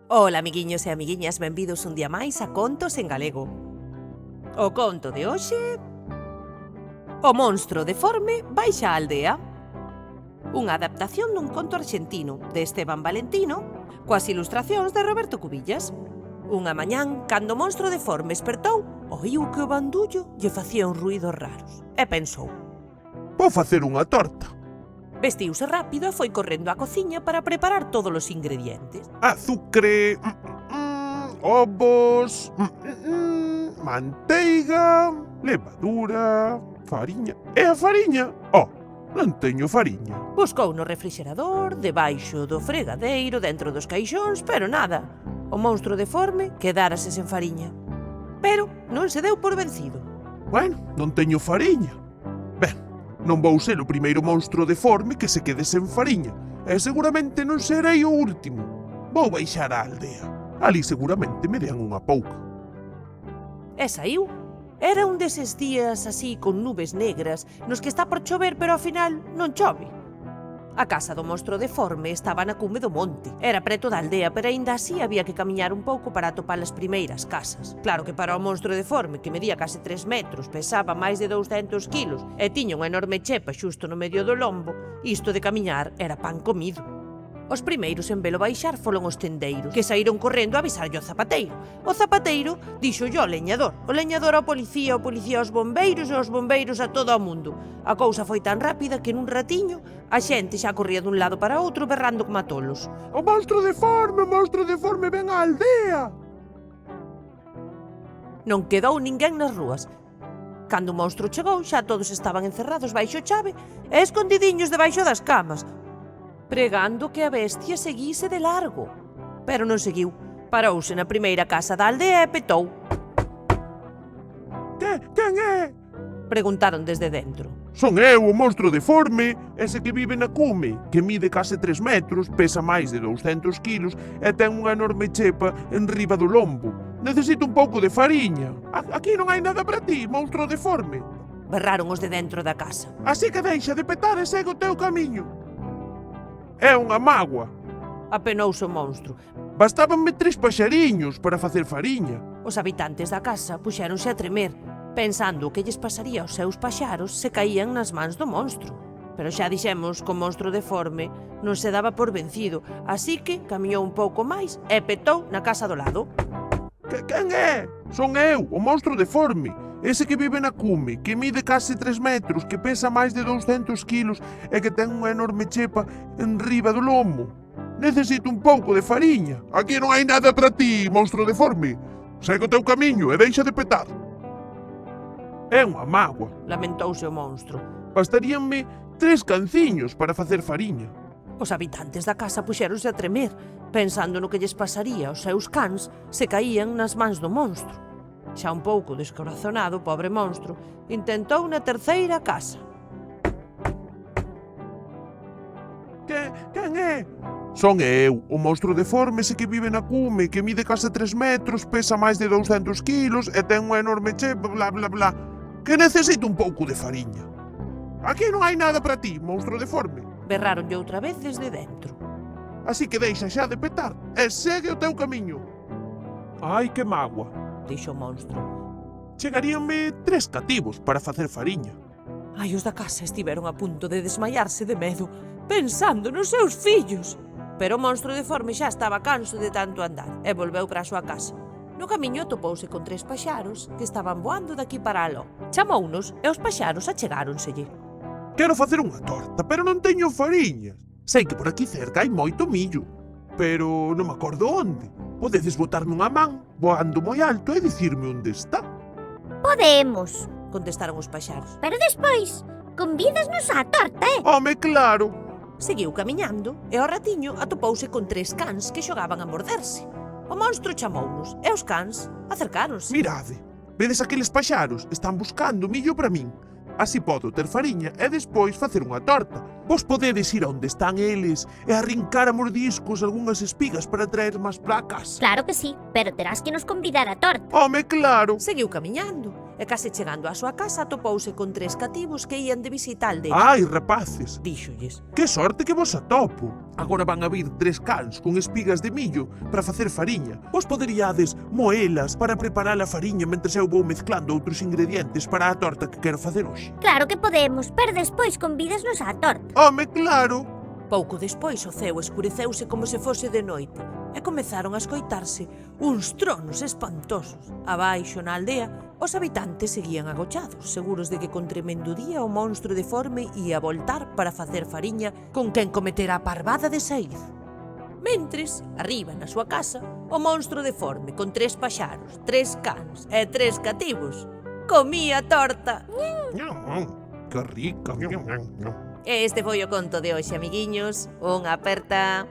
Ola, amiguiños e amiguiñas, benvidos un día máis a Contos en Galego. O conto de hoxe... O monstro deforme baixa á aldea. Unha adaptación dun conto arxentino de Esteban Valentino coas ilustracións de Roberto Cubillas. Unha mañán, cando o monstro deforme espertou, oíu que o bandullo lle facía uns ruídos raros e pensou. Vou facer unha torta. Vestiuse rápido e foi correndo á cociña para preparar todos os ingredientes. Azucre, ovos, manteiga, levadura, fariña. E a fariña? Oh, non teño fariña. Buscou no refrixerador, debaixo do fregadeiro, dentro dos caixóns, pero nada. O monstro deforme quedárase sen fariña. Pero non se deu por vencido. Bueno, non teño fariña. Ben, non vou ser o primeiro monstro deforme que se quede sen fariña. E seguramente non serei o último. Vou baixar á aldea. Ali seguramente me dean unha pouca. E saiu. Era un deses días así con nubes negras nos que está por chover, pero ao final non chove. A casa do monstro deforme estaba na cume do monte. Era preto da aldea, pero aínda así había que camiñar un pouco para atopar as primeiras casas. Claro que para o monstro deforme, que medía case 3 metros, pesaba máis de 200 kilos e tiña unha enorme chepa xusto no medio do lombo, isto de camiñar era pan comido. Os primeiros en velo baixar foron os tendeiros, que saíron correndo a avisarlle ao zapateiro. O zapateiro díxolle ao leñador, o leñador ao policía, o policía aos bombeiros e os bombeiros a todo o mundo. A cousa foi tan rápida que nun ratiño a xente xa corría dun lado para outro berrando como tolos. O monstro deforme, ven á aldea! Non quedou ninguén nas rúas. Cando o monstro chegou, xa todos estaban encerrados baixo chave e escondidiños debaixo das camas, pregando que a bestia seguise de largo. Pero non seguiu. Parouse na primeira casa da aldea e petou. Quen é? Preguntaron desde dentro. Son eu, o monstro deforme, ese que vive na cume, que mide case 3 metros, pesa máis de 200 kilos e ten unha enorme chepa en riba do lombo. Necesito un pouco de fariña. Aquí non hai nada para ti, monstro deforme. Berraron os de dentro da casa. Así que deixa de petar e segue o teu camiño. É unha mágoa. Apenouse o monstro. Bastábanme 3 paxariños para facer fariña. Os habitantes da casa puxéronse a tremer, pensando o que lles pasaría aos seus paxaros se caían nas mans do monstro. Pero xa dixemos que o monstro deforme non se daba por vencido, así que camiñou un pouco máis e petou na casa do lado. Quen é? Son eu, o monstro deforme. Ese que vive na cume, que mide case 3 metros, que pesa máis de 200 kilos e que ten unha enorme chepa en riba do lomo. Necesito un pouco de fariña. Aquí non hai nada para ti, monstro deforme. Segue o teu camiño e deixa de petar. É unha mágoa. Lamentouse o monstro. Bastaríanme 3 canciños para facer fariña. Os habitantes da casa puxéronse a tremer, pensando no que lles pasaría aos seus cans se caían nas mans do monstro. Xa un pouco descorazonado, o pobre monstro intentou na terceira casa. Quen é? Son eu, o monstro deforme ese que vive na cume, que mide case 3 metros, pesa máis de 200 kilos e ten unha enorme chepa, bla bla bla. Que necesito un pouco de fariña. Aquí non hai nada para ti, monstro deforme. Berraronlle outra vez desde dentro. Así que deixa xa de petar e segue o teu camiño. Ai, que mágoa, Dixo o monstro. Chegaríanme 3 cativos para facer fariña. Ai, os da casa estiveron a punto de desmaiarse de medo, pensando nos seus fillos. Pero o monstro deforme xa estaba canso de tanto andar e volveu para a súa casa. No camiño topouse con 3 paxaros que estaban voando daqui para aló. Chamounos e os paxaros achegáronselle. Quero facer unha torta, pero non teño fariñas. Sei que por aquí cerca hai moito millo, pero non me acordo onde. Podedes botarme unha man, voando moi alto e dicirme onde está. Podemos, Contestaron os paxaros. pero despois convídasnos á torta, Home, claro. Seguiu camiñando e ao ratiño atopouse con 3 cans que xogaban a morderse. O monstro chamounos e os cans acercáronse. Mirade, vedes aqueles paxaros? Están buscando millo para min. Así podo ter fariña e despois facer unha torta. Vos podedes ir onde están eles e arrincar a mordiscos algunhas espigas para traer máis para a casa. Claro que sí, pero terás que nos convidar á torta. Home, claro. Seguiu camiñando E case chegando á súa casa atopouse con 3 cativos que ían de visita al dele. Ai, rapaces, Díxolles: que sorte que vos atopo. Agora van a vir 3 cans con espigas de millo para facer fariña. Vos poderíades moelas para preparar a fariña mentres eu vou mezclando outros ingredientes para a torta que quero facer hoxe. Claro que podemos, pero despois convídasnos á torta. Home, claro. Pouco despois o ceo escureceuse como se fose de noite e comezaron a escoitarse uns tronos espantosos. Abaixo na aldea, os habitantes seguían agochados, seguros de que con tremendo día o monstro deforme ia voltar para facer fariña con quen cometera a parvada de saír. Mentres, arriba na súa casa, o monstro deforme con 3 paxaros, 3 cans e 3 cativos comía torta. Que rica. E este foi o conto de hoxe, amiguiños. Unha aperta.